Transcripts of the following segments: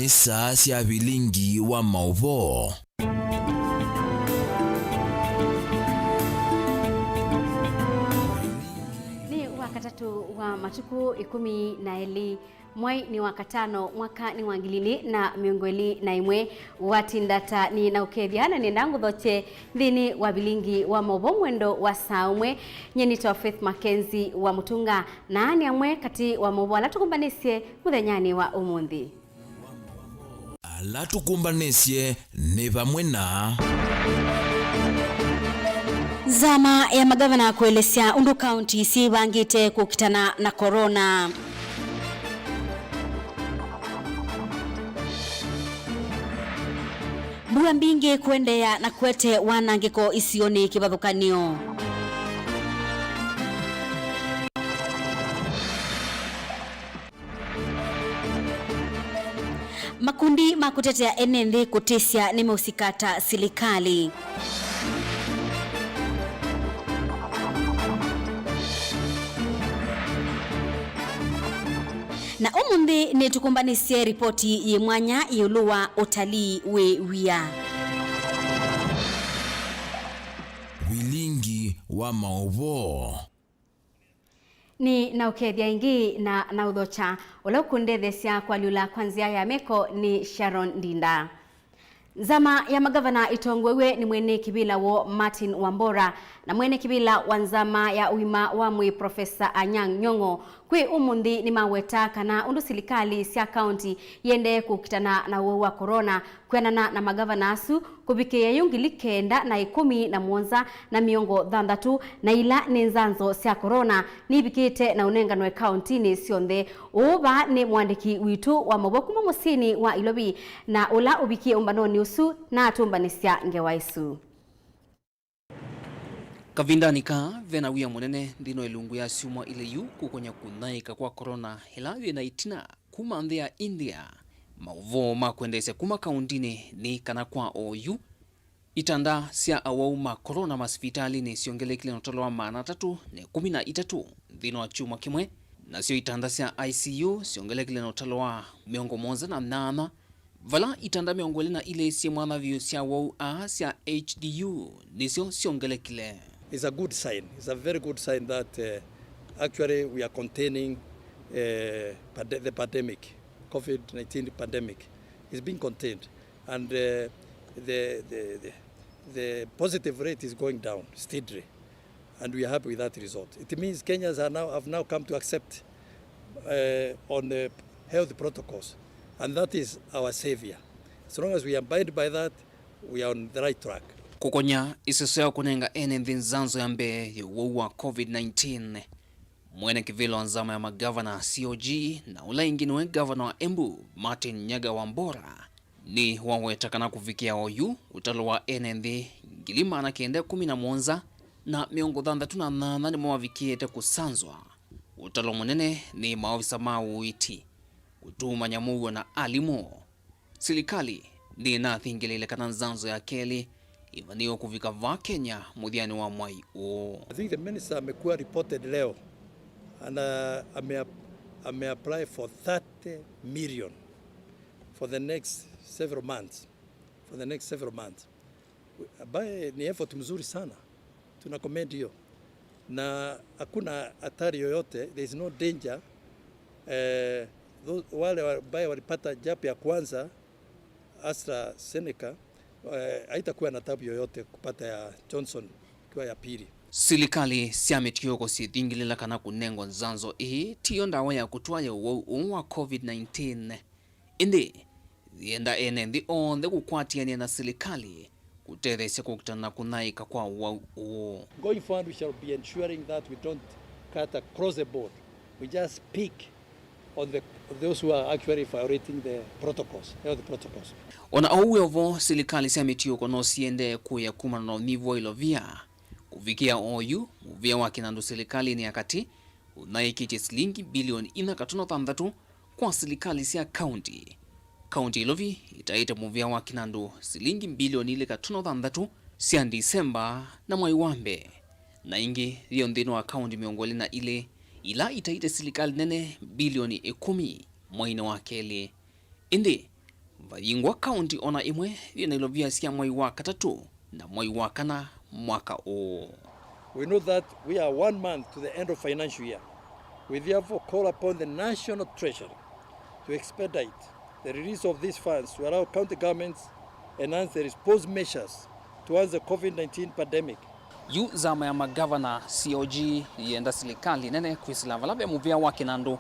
ni saa cia Vilingi wa Mauvoo. Ni wakatatu wa matuku 12 mwai ni wakatano mwaka ni wangilini na miongoli na imwe watindata ni na ukethiana ni ndangu thoche thini wa Vilingi wa Mauvoo mwendo wa saumwe nyenito Faith Mackenzie wa Mutunga na ni amwe kati wa Mauvoo alatukumbanisye muthenyani wa umuthi. Alatukumbanisye ni vamwe na zama ya magavana kuelesya undu county si bangite kukitana na corona. Mbua mbingi kuendea na kwete wanangiko isioni kibathukanio. Makundi makutetea enenthi kutisya nimeusikata silikali. Na umundi ni tukumbanisye ripoti ye mwanya yuluwa utalii we wia. Vilingi wa Mauvoo Ni na ukethia ingi na udhocha ula ukundethesya kwa liula kwanzia ya meko ni Sharon Ndinda. Zama ya magavana itongwewe ni mwene kibila wo Martin Wambora na mwene kibila wanzama ya uima wa mwi Profesa Anyang' Nyong'o kwi umundi ni maweta kana undu silikali sia county yende kukitana na uwa corona kwenana na magavana asu kubikie yungili kenda na 17 na miongo thandatu na ila ni nzanzo sia corona ni bikite na unenganwe county ni sionthe uba ni mwandiki witu wa Mauvoo kuma musini wa Ilobi na ula ubikie umbanoni usu na atumbanisya ngewaisu. Kavindanika vena wia munene ndino ilungu ya siumwa ile yu kukonya kunaika kwa corona hilawe na itina kuma andhe ya India. Mauvoo makuendese kuma kaundine ni kana kwa OU itanda sia awauma corona masipitali ni siongele kile notolowa maana 3 ne 13 ndino wa chuma kimwe na sio itanda sia ICU siongele kile notolowa miongo monza na mnana vala itanda miongole na ile sia mwana vio sia wau a sia HDU nisio siongele kile. It's a good sign. It's a very good sign that actually we are containing the pandemic, COVID-19 pandemic. It's being contained, and the positive rate is going down steadily, and we are happy with that result. It means Kenyans have now come to accept on the health protocols, and that is our savior. As long as we abide by that, we are on the right track. Kukonya iseseo kunenga enenthi nzanzo ya mbe yuwa COVID-19 mwene kivilo anzama ya magavana COG na ula ingine gavana wa Embu Martin Nyaga Wambora ni wawetakana kufikia OU utalo wa enenthi ngilima na kiende 17 na miongo thandatu na 8 ni mwavikiete kusanzwa utalo munene ni maofisa mawiti kutuma nyamugo na alimo silikali ni na thingilile kana nzanzo ya keli Ivanio kuvika va Kenya mudhiani wa mwai o. I think the minister amekuwa reported leo and ame apply for 30 million for the next several months. Ambaye ni effort mzuri sana. Tuna commend hiyo. Na hakuna hatari yoyote, there is no danger. Wale ambaye walipata japo ya kwanza AstraZeneca haitakuwa na tabu yoyote kupata ya Johnson kwa ya pili. Silikali siametiyoko si thingilila kana kunengo nzanzo tiyo ndawa ya kutwaya uwa COVID-19 indi yenda enendi onde kukwatiania na silikali kutethesya kukutana kunaika kwa uwa. Going forward, we shall be ensuring that we don't cut across the board. We just pick on those who are actually violating the protocols, health protocols. Ona auwevo silikali siametiyoko no siende kuya kumana na univu ilovia kufikia OU muvia wa kinandu silikali ni akati unaikiche silingi bilioni 4.3 kwa silikali sia county ilovi itaita muvia wa kinandu silingi bilioni 4.3 sia Disemba na mwai wambe na ingi hiyo ndino wa county miongoli na ile ila itaita silikali nene bilioni 10 mwaina wa kele indi Vilingi County ona imwe yena ilovia sia mwai wa katatu na mwai wa kana mwaka o. We know that we are 1 month to the end of financial year. We therefore call upon the National Treasury to expedite the release of these funds to allow county governments enhance the response measures towards the COVID-19 pandemic. Yu zama ya magavana COG yenda serikali nene kuisilava muvia wa kinando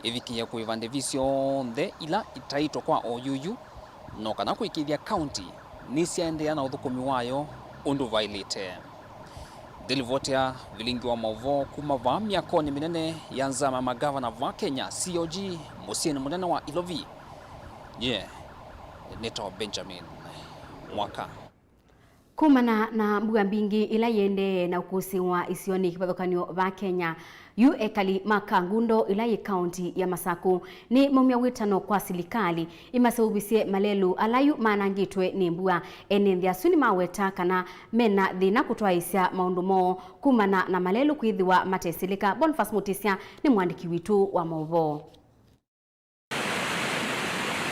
eviki ya kuivande visio nde ila itaito kwa OUU no kana kuikithia county nisiaendea na uthukumi wayo undu vailite. Delivotea Vilingi Wa Mauvoo kuma va miakoni minene ya nzama ya magavana va Kenya COG musieni munene wa Ilovi. Neto Benjamin Mwaka. Kumana na mbuga mbingi ila yende na ukusi wa isioni kipathokanio va Kenya yu ekali makangundo ila ye county ya Masaku ni mumya witano kwa serikali imaseubisie malelu alayu manangitwe ni mbua enenthia suni maweta kana mena thina kutwaisya maundu mo kumana na malelu kwithiwa matesilika. Boniface Mutisia ni mwandiki witu wa Mauvoo.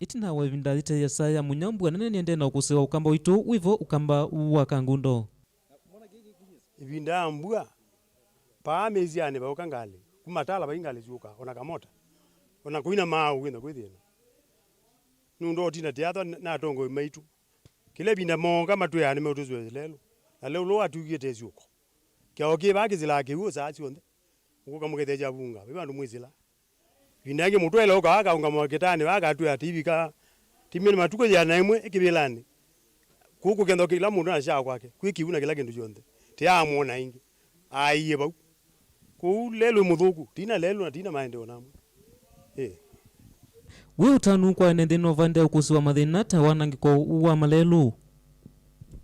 Itina wa vindalite ya saya munyambua nene niende na ukusiwa ukamba witu wivo ukamba wa kangundo. Vinda mbua pa meziane ba ukangali kumatala ba ingali zuka ona kamota ona kuina mau wina kwithina nundo tina teatho na tongo maitu kile binda monga matwe ane motuzwe lelo na lelo lo atugite zuko kya oke ba kizila ke wo sa sionde uko kamukete ja bunga be bandu mwizila vinage mutwe lo ka ka unga mwaketani ba ka twa TV ka timini matuko ya naimwe ekibilani kuku kendo kila mundu anasha kwake kwikiuna kila kindu jonde tia muona ingi aiye ba ku lelo muthuku tina lelo na tina maende onamu we utanu kwa nende novande ukusiwa mathina tawanangiko wa malelu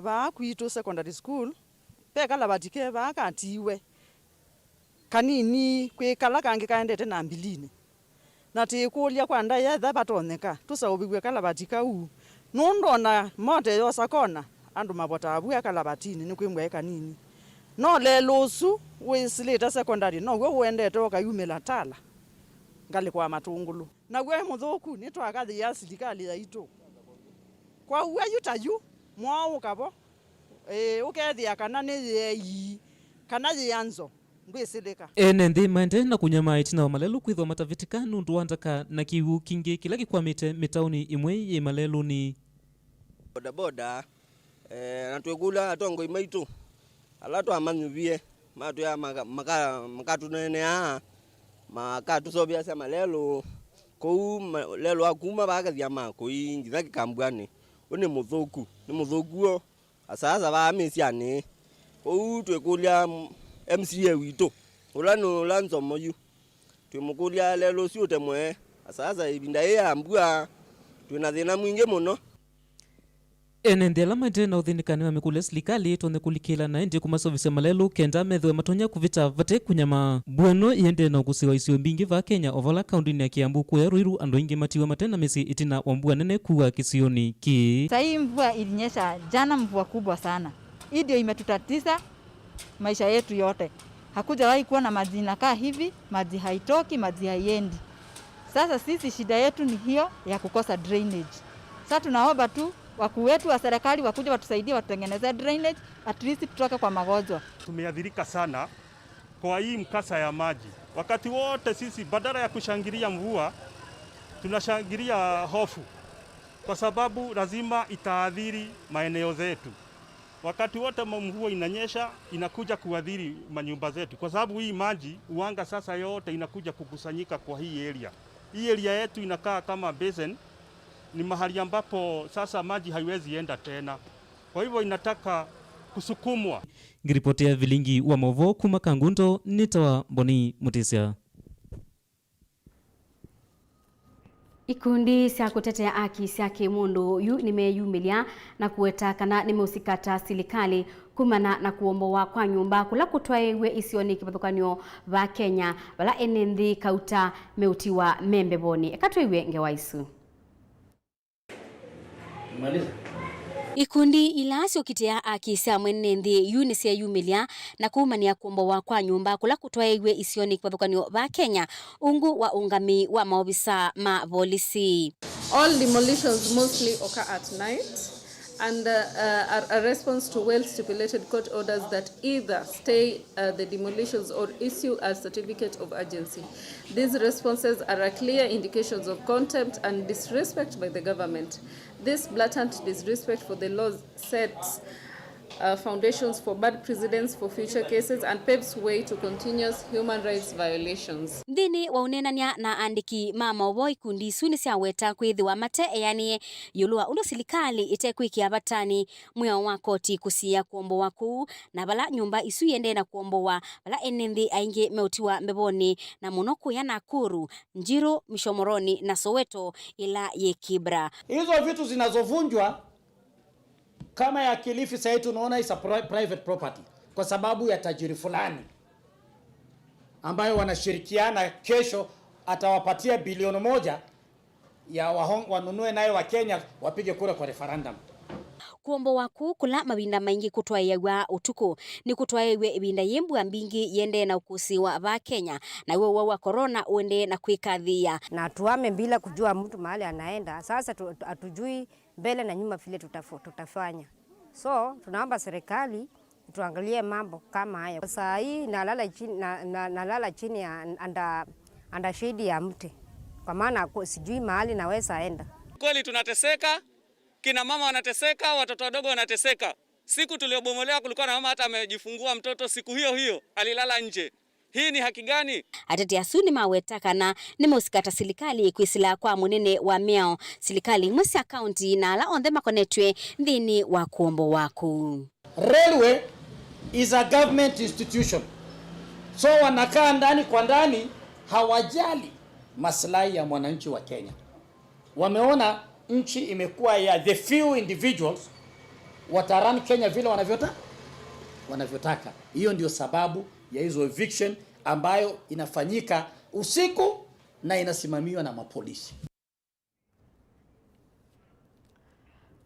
ba kuito secondary school pekala batike ba katiwe kanini kwekala kange kaendete na mbilini na tikulia kwa nda yetha batoneka tusaubigwe kala batika u nundona mote yosa kona andu mabota abu kala batini ni kwimwe kanini no lelosu wisilita secondary no we wendete okayumela tala ngali kwa matungulu na we muthuku ni twakathi ya serikali ya ito kwa we yutayu mwao kabo ukethia kana ni yi kana yanzo ngwisilika enende mande na kunyama itina wa malelu kwithwa matavitika nundu wandaka na kiwu kingi kila kikwamite mitauni imwe ye malelu ni boda na twegula atongo imaitu alatu amanyuvie matu ya makatu nene ya makatu sobia sema malelu kou lelu akuma bakathia mako ingiza kikambwani une muthuku ni muthukuo asasa ba amisiane kou twekulia MCA wito ulano lanzo moyu tumukulia lelo siute mwe asasa ibinda ya ambua twina thina mwingi muno enendela mande na uthinikani wa mikule serikali tonde kulikila na ende kumasovisa malelu kenda methwe matonya kuvita vate kunyama bueno yende na ukusiwa isio mbingi va Kenya ovala kaunti ya Kiambu kwa Ruiru ando ingi matiwa matena mesi itina wa mbua nene kuwa kisioni ki sai mvua ilinyesha jana, mvua kubwa sana. Hii ndio imetutatiza maisha yetu yote. Hakujawahi kuwa na maji inakaa hivi, maji haitoki, maji haiendi. Sasa sisi shida yetu ni hiyo ya kukosa drainage. Sasa tunaomba tu wakuu wetu wa serikali wakuja watusaidie watutengeneze drainage at least tutoke kwa magonjwa. Tumeadhirika sana kwa hii mkasa ya maji. Wakati wote sisi badala ya kushangilia mvua tunashangilia hofu, kwa sababu lazima itaadhiri maeneo zetu. Wakati wote mvua inanyesha inakuja kuadhiri manyumba zetu, kwa sababu hii maji uanga sasa yote inakuja kukusanyika kwa hii area. Hii area yetu inakaa kama basin, ni mahali ambapo sasa maji haiwezi enda tena. Kwa hivyo inataka kusukumwa. Ngiripotia Vilingi Wa Mauvoo kuma Kangundo nitawa Boni Mutisia. Ikundi cia kutetea haki cia kimundu yu nimeyumilia na kuweta kana nimeusikata serikali kumana na kuomboa kwa nyumba kula kutwaiwe isioni kipathukanio va Kenya bala enenthi kauta meutiwa membe boni ekatwiwe ngewaisu. Maliza. Ikundi ilasio kitea akisa mwene nthi yunisia yumilia na kuumania kuombowa kwa nyumba kula kutwaewe isioni kwa thukanio ba Kenya ungu wa ungami wa maobisa ma polisi. All demolitions mostly occur at night and are a response to well-stipulated court orders that either stay the demolitions or issue a certificate of urgency. These responses are a clear indications of contempt and disrespect by the government. This blatant disrespect for the law sets foundations for bad precedents for future cases and paves way to continuous human rights violations. Ndini wa unenania na andiki ma Mauvoo ikundi suni sia weta kwithiwa mate yani yulua undu silikali itekwikia batani mweo wa koti kusia kuombowa kuu na bala nyumba isu yende na kuombowa bala enenthi aingi meutiwa mbeboni na muno kuya Nakuru, Njiru, Mishomoroni na Soweto ila ye Kibra. Hizo vitu zinazovunjwa kama ya Kilifi sasa tunaona is a private property kwa sababu ya tajiri fulani ambayo wanashirikiana, kesho atawapatia bilioni 1 ya wanunue nayo wa Kenya wapige kura kwa referendum. Kuombowa kuu kula mabinda maingi kutwaewa utuku ni kutwaewe ibinda yembu ambingi yende na ukusi wa ba Kenya na wewe wa corona uende na kuikathia na tuame bila kujua mtu mahali anaenda. Sasa hatujui mbele na nyuma vile tutafanya. So tunaomba serikali tuangalie mambo kama haya. Sasa hii nalala chini ya anda shade ya mti kwa maana sijui mahali naweza enda. Kweli tunateseka, kina mama wanateseka, watoto wadogo wanateseka. Siku tuliobomolewa kulikuwa na mama hata amejifungua mtoto siku hiyo alilala nje. Hii ni haki gani? Atati asuni mawetakana ni musikata silikali kwisila kwa munene wa miao silikali mwesi county na ala ondhe makonetwe ndini wa kuombo waku. Railway is a government institution. So wanakaa ndani kwa ndani, hawajali maslahi ya mwananchi wa Kenya. Wameona nchi imekuwa ya the few individuals watarani Kenya vile wanavyotaka. Hiyo ndio sababu ya hizo eviction ambayo inafanyika usiku na inasimamiwa na mapolisi.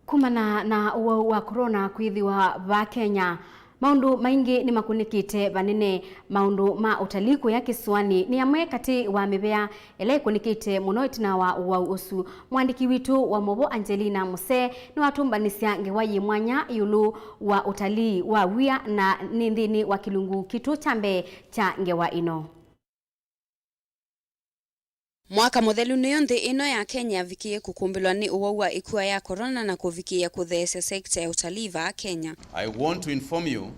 Kumana na uwa wa corona kwithiwa ba Kenya maundu maingi ni makunikite banene maundu ma utaliku ya kisuani ni amwe kati wa mebea ele kunikite muno itina wa usu mwandiki witu wa Mauvoo Angelina Muse ni watumbanisia ngewayi mwanya yulu wa utalii wa wia na nindini wa kilungu kitu chambe cha ngewa ino. Mwaka muthelu niyonthe ino ya Kenya vikie kukumbilwa ni uwaua ikuwa ya corona na kuvikia kuthesya sekta ya utalii va Kenya. I want to inform you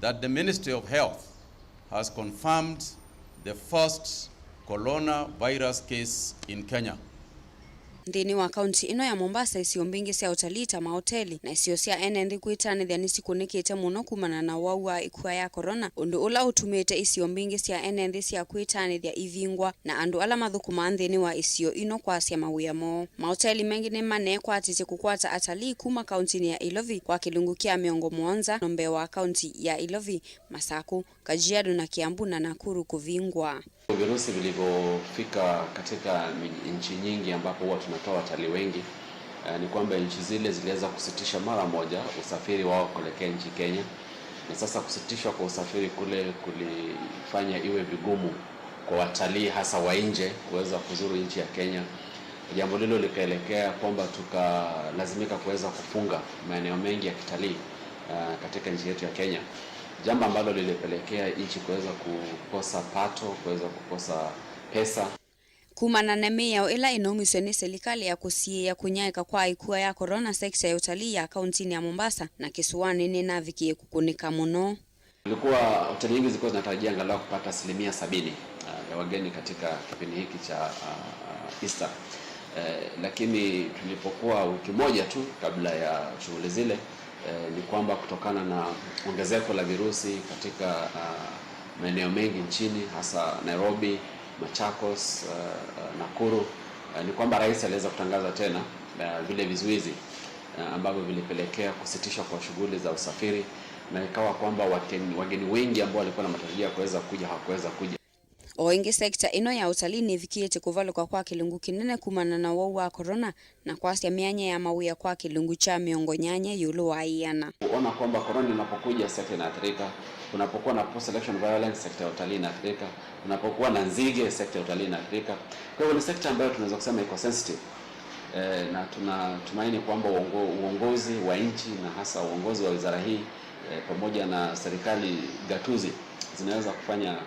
that the Ministry of Health has confirmed the first coronavirus case in Kenya. Ndini wa kaunti ino ya Mombasa isio mbingi sia utalii ta mahoteli na isio sia enendi kuitanithia nisikunikite muno kumana na waua ikuwa ya corona undu ula utumite isio mbingi sia enendi sia kuitanithia ivingwa na andu ala mathukuma ndini wa isio ino kwa sia mawia mo. Mahoteli mengi ni mane kwa atite kukwata atalii kuma kaunti ya Ilovi kwa kilungu kia miongo muonza nombe wa kaunti ya Ilovi, Masaku, Kajiado na Kiambu na Nakuru kuvingwa. Virusi vilivyofika katika nchi nyingi ambapo huwa tunatoa watalii wengi ni kwamba nchi zile ziliweza kusitisha mara moja usafiri wao kuelekea nchi Kenya, na sasa kusitishwa kwa usafiri kule kulifanya iwe vigumu kwa watalii hasa wa nje kuweza kuzuru nchi ya Kenya. Jambo hilo likaelekea kwamba tukalazimika kuweza kufunga maeneo mengi ya kitalii katika nchi yetu ya Kenya. Jambo ambalo lilipelekea nchi kuweza kukosa pato, kuweza kukosa pesa. Kumana na mea ila inomiswe ni serikali ya kusia kunyaika kwa ikuwa ya corona sekta ya utalii ya kaunti ya Mombasa na kisuani ni navikie kukunika muno. Kulikuwa hoteli nyingi zilikuwa zinatarajia angalau kupata 70% ya wageni katika kipindi hiki cha Easter. Lakini tulipokuwa wiki moja tu kabla ya shughuli zile ni kwamba kutokana na ongezeko la virusi katika maeneo mengi nchini hasa Nairobi, Machakos, Nakuru, ni kwamba rais aliweza kutangaza tena vile vizuizi ambavyo vilipelekea kusitishwa kwa shughuli za usafiri, na ikawa kwamba wageni wengi ambao walikuwa na matarajio kuweza kuja hawakuweza kuja. O ingi sekta ino ya utalii nivikiete kuvaluka kwa kilungu kinene kumana na wau wa corona na kwasya mianya ya mawia kwa kilungu cha miongo nyanya yulu wa iana. Kuona kwamba corona inapokuja sekta inaathirika, kunapokuwa na post-election violence sekta ya utalii inaathirika, kunapokuwa na nzige sekta ya utalii inaathirika. Kwa hiyo ni sekta ambayo tunaweza kusema iko sensitive. Na tunatumaini kwamba uongozi wa nchi na hasa uongozi wa wizara hii pamoja na serikali gatuzi zinaweza kufanya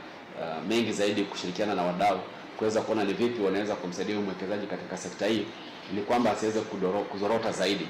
mengi zaidi kushirikiana na wadau kuweza kuona ni vipi wanaweza kumsaidia mwekezaji katika sekta hii ili kwamba asiweze kuzorota zaidi.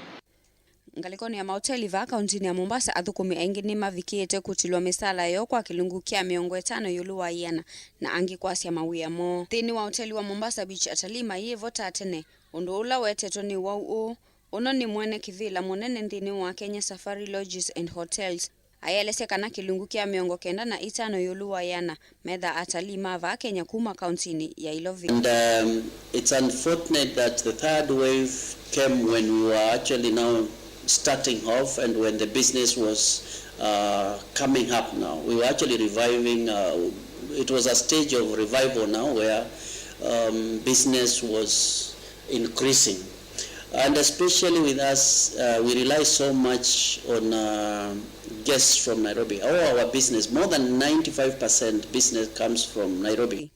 Ngalikoni ya mahoteli va kaunti ya Mombasa athukumi aingi ni mavikiete kutilwa misala yo kwa kilungu kia miongo 5 yulu wa iana na angi kwasya mawia mo. Thini wa hoteli wa Mombasa Beach atalima yevo tatene undu ula wetetwo ni wau uno ni mwene kivila munene nthini wa Kenya Safari Lodges and Hotels. Ayelese kana kilungu kia miongo 95 yulu wa iana medha atalima va Kenya kuma kauntini ya Ilovi. And it's unfortunate that the third wave came when we were actually now starting off and when the business was coming up now. We were actually reviving, it was a stage of revival now where business was increasing. And especially with us, we rely so much on guests from Nairobi. All our business, more than 95% business comes from Nairobi.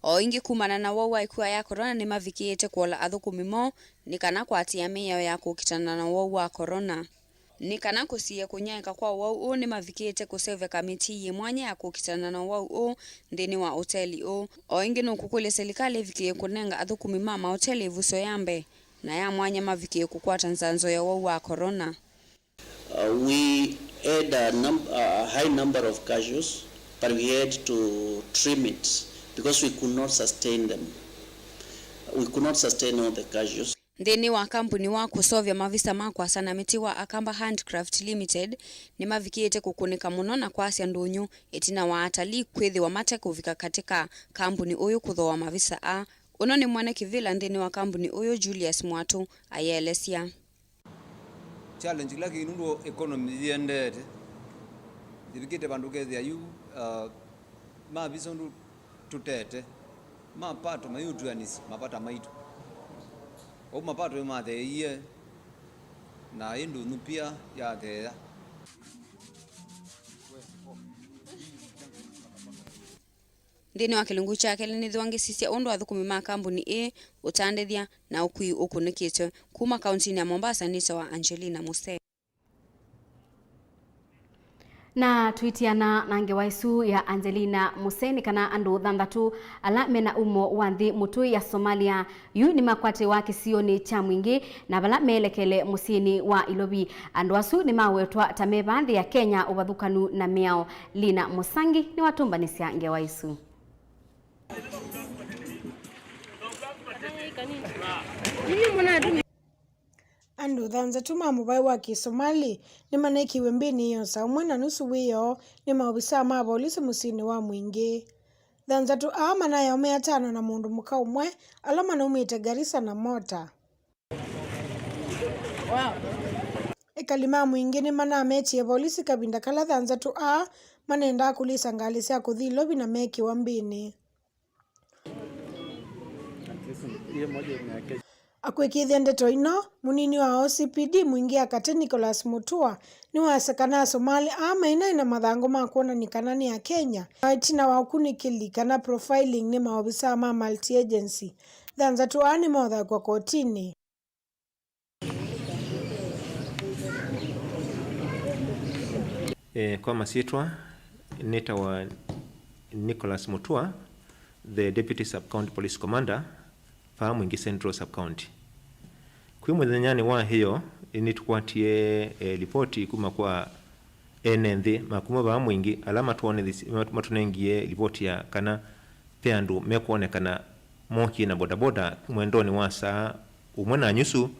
O ingi kumana na wau ikuwa ya corona ni mavikiete kuola athukumi mo ni kana kwatia miao ya kukitana na wau wa corona. Ni kana kusiye kunyaika kwa wau ni mavikiete kuseve kamiti ye mwanya ya kukitana na wau ndeni wa hoteli o ingi no kukule serikali vikiye kunenga athukumi mama hoteli vuso yambe na ya mwanya mavikiye kukwata nzanzo ya wau wa corona. We had a high number of casuals, but we had to trim it because we could not sustain them. We could not sustain all the casuals. Ndeni wa kampuni wa kusovya mavisa makwa sana miti wa Akamba Handcraft Limited ni mavikiete kukunika muno na kwasya ndunyu etina wa atali kwethi wa mate kuvika katika kampuni uyu kuthoa mavisa uno ni mwane kivila ndeni wa kampuni uyu Julius Mwatu ayelesia. Challenge laki inundo economy yendete dibikete bandukezi ya yu mavisa ndu tutete mapato mayutu yanisi mapata maitu o mapato yomate iye na indu nupia ya thea. Ndeni wa kilungu chake ni thwangisisya undu athukumi ma kampuni utandethia na ukui ukunikite kuma kaunti ya Mombasa nita wa Angelina Muse. Na twitiana na ngewaisu ya Angelina Museni kana andu thanthatu ala mena umo wa nthi mutu ya Somalia yu ni makwate wa kisioni cha mwingi na bala melekele musini wa Ilobi. Andu asu ni mawetwa tameba nthi ya Kenya ubathukanu na miao. Lina Musangi ni watumbanisya ngewaisu. Andu thanthatu ma mubai wa Kisomali ni manekiwe mbini iyo sa umwe na nusu wiyo ni maobisa ma polisi musini wa mwingi. Thanthatu mana ya ume atano na mundu muka umwe alama na umite Garissa na Mota. Ekalima mwingi ni mana ametie polisi kabinda kala thanthatu manenda kulisa ngali sia kuthi Ilobi na meki wa mbini. Akwikithia ndeto ino munini wa OCPD mwingi akate Nicholas Mutua ni wasekana Somali ina mathango ma kuonanikana ni ya Kenya itina wa ukunikili kana profiling ni maobisa ma multi agency. Thanthatu ni motha kwa kotini. Kwa masitwa nita wa Nicholas Mutua, the Deputy Sub-County Police Commander fa Mwingi Central Sub-County. Kwi mwenyani wa hiyo nitukwatie ripoti kuma kwa NND makuma ba Mwingi alama tuone matunengie ripoti ya kana peandu mekuonekana moki na bodaboda mwendoni wa saa umwe na nyusu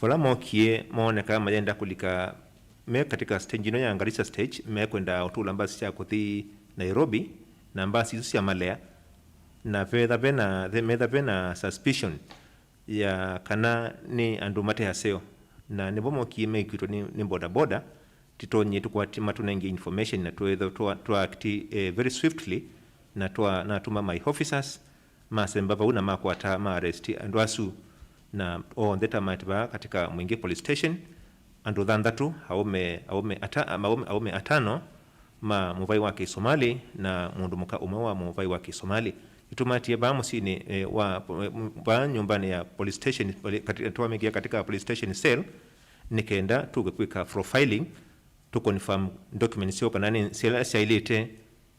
fola mokie maoneka majenda kulika me katika stage ino ya Garissa stage me kwenda utula mbasi cha kuthi Nairobi na mbasi cia malea na fedha bena suspicion ya kana ni andu mate haseo na nibomo kiime kwito ni boda titonye tukwati matunengi information na tuedho to act very swiftly natuma my officers masembava una makwata ma arrest andwasu na on data matba katika Mwingi police station ando dhandatu aume atano ma muvai wa Kisomali na mundu muka umewa muvai wa Kisomali itumatie ba musini wa nyumbani ya police station katika police station cell nikenda tugekwika profiling to confirm documents yo kanani siailete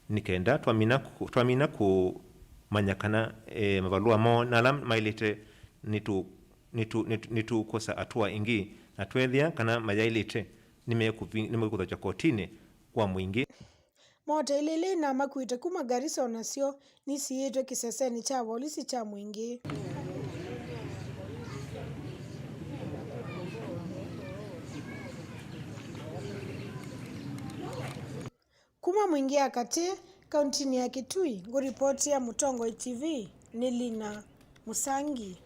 nikenda twamina ku manyakana mavalua mo na mailete nitu kosa atua ingi na twethia kana mayailete nimekuthaja kotini kwa Mwingi mote ilili na makuite kuma Garissa onasio nisiitwe kiseseni cha polisi cha Mwingi. Kuma Mwingi akati kauntini ya Kitui nguripoti ya Mutongo TV ni Lina Musangi.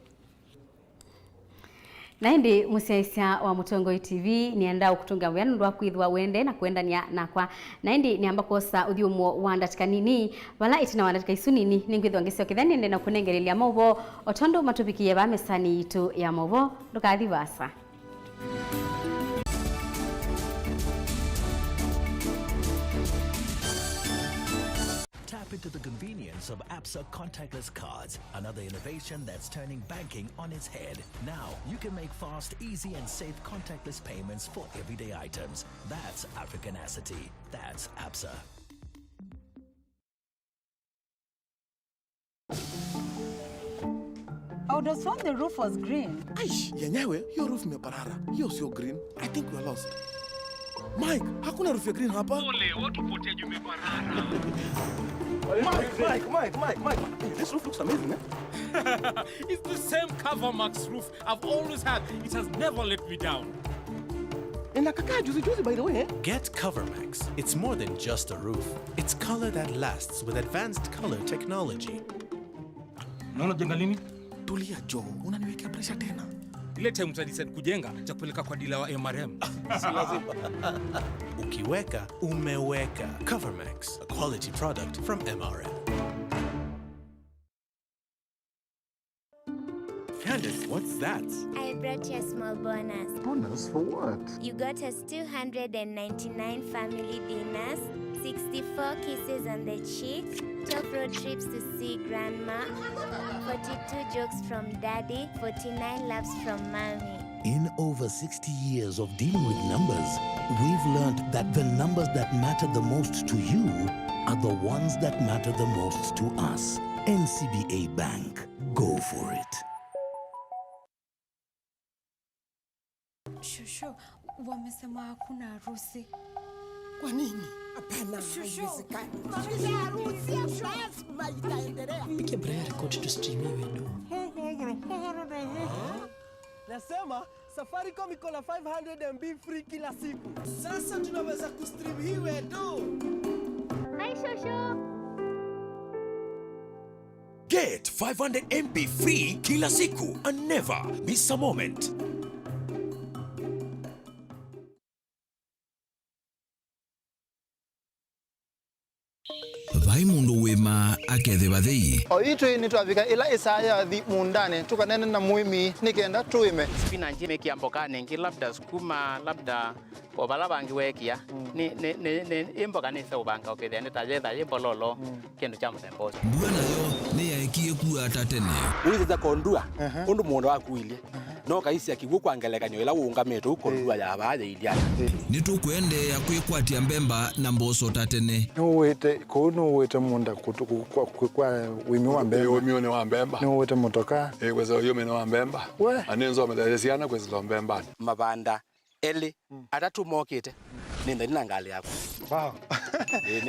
Naindi musiaisia wa Mutongo TV nienda ukutunga wenu ndwa kwithwa wende na kuendania nakwa naindi ni ambako sa uthiumo wandatika nini wala itina wandatika isunini ningwithwa ngisio kithani ndena kunengerelia Mauvoo otondo matupikie ba mesani itu ya Mauvoo ndukathi basa. Into the convenience of ABSA contactless cards, another innovation that's turning banking on its head. Now, you can make fast, easy and safe contactless payments for everyday items. That's Africanacity. That's ABSA. I would have thought the roof was green. Aish, yenyewe, your roof meparara. Hiyo sio green. I think we are lost. Mike, hakuna roof ya green hapa? Ole, watu potea jume parara. Mike. This roof looks amazing, eh? It's the same CoverMax roof I've always had. It has never let me down. Inakakaa juzi by the way, eh? Get CoverMax. It's more than just a roof. It's color that lasts with advanced color technology. Naona jenga lini? Tulia Joe, unaniwekea pressure tena. Ile time mtadecide kujenga cha kupeleka kwa dealer wa MRM. Si lazima. Ukiweka, umeweka. CoverMax, a quality product from MRM. Candace, what's that? I brought you a small bonus. Bonus for what? You got us 299 family dinners, 64 kisses on the cheek, 12 road trips to see grandma, 42 jokes from daddy, 49 laughs from mommy. In over 60 years of dealing with numbers, we've learned that the numbers that matter the most to you are the ones that matter the most to us. NCBA Bank. Go for it. Shushu, wamesema hakuna harusi. Kwa nini? Hapana, haiwezekani. Lazima itaendelea. Pike Brian record to streamiwe do. Nasema Safaricom iko na 500 MB free kila siku. Sasa tunaweza kustream hii wedo. Hi Shosho. Get 500 MB free kila siku and never miss a moment. Vai mundu wema akethe bathei. O itu ni twavika ila isaya thi mundane tukanene na muimi nikenda tuime. Spinach mekiamboka nengi labda sukuma labda obala bangi wekia ni imboga ni se ubanga okethia ni tajetha imbololo kindu cha mutembozi. Bwana yo ni yaekie kuwa tatene. Uliza kondua undu mundu wakuilie. No kaisi akigwo kwangelekanyo ila ungameto ukondua ya baje ilia. Nitukwende ya kwikwatia mbemba na mboso tatene. Nuwete kono wete munda kwa wimi wa mbemba. Wimi one wa mbemba. Nuwete motoka. Kweza yo meno wa mbemba. Anenzo amelesiana kweza mbemba. Mabanda eli atatumokete. Nenda ninangali yako. Wow.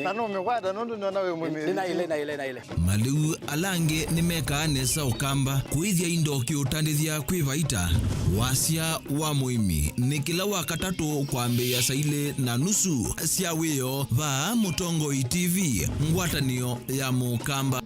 Nano umewada nondo nona we mwimi. Nina ile. Maliu alange nimeka nesa ukamba kuithia indoki utandithia kwivaita wasia wa muimi nikila wakatatu kwambia saile na nusu cia wiyo va Mutongo TV ngwatanio ya mukamba.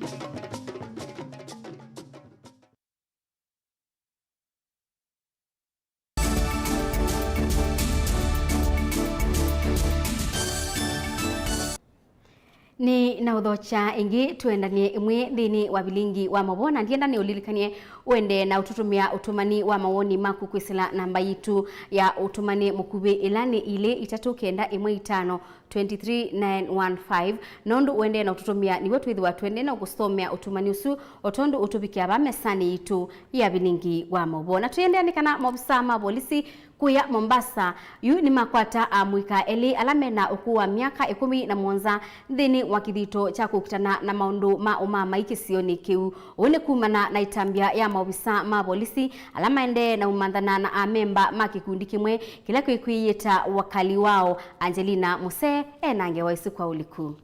Ni na udhocha ingi tuendanie imwe thini wa Vilingi wa Mauvoo na ndienda ni ulilikanie uende na ututumia utumani wa mawoni maku kwisila namba yitu ya utumani mukubi ilani ile 395 23915 nondu uende na ututumia niwe twithwa twende na ugustomea utumani usu otondu utubikia ba mesani yitu ya Vilingi wa Mauvoo na tuende nikana mobisa ma polisi kuya Mombasa yu ni makwata amwika eli alamena ukuwa miaka 17 thini wa kithito cha kukitana na maundu ma umama ikisioni kiu une kumana na itambia ya maobisa ma polisi alama ende na umandana na amemba ma kikundi kimwe kila kwiyita wakali wao Angelina Muse enange waisi kwa uliku.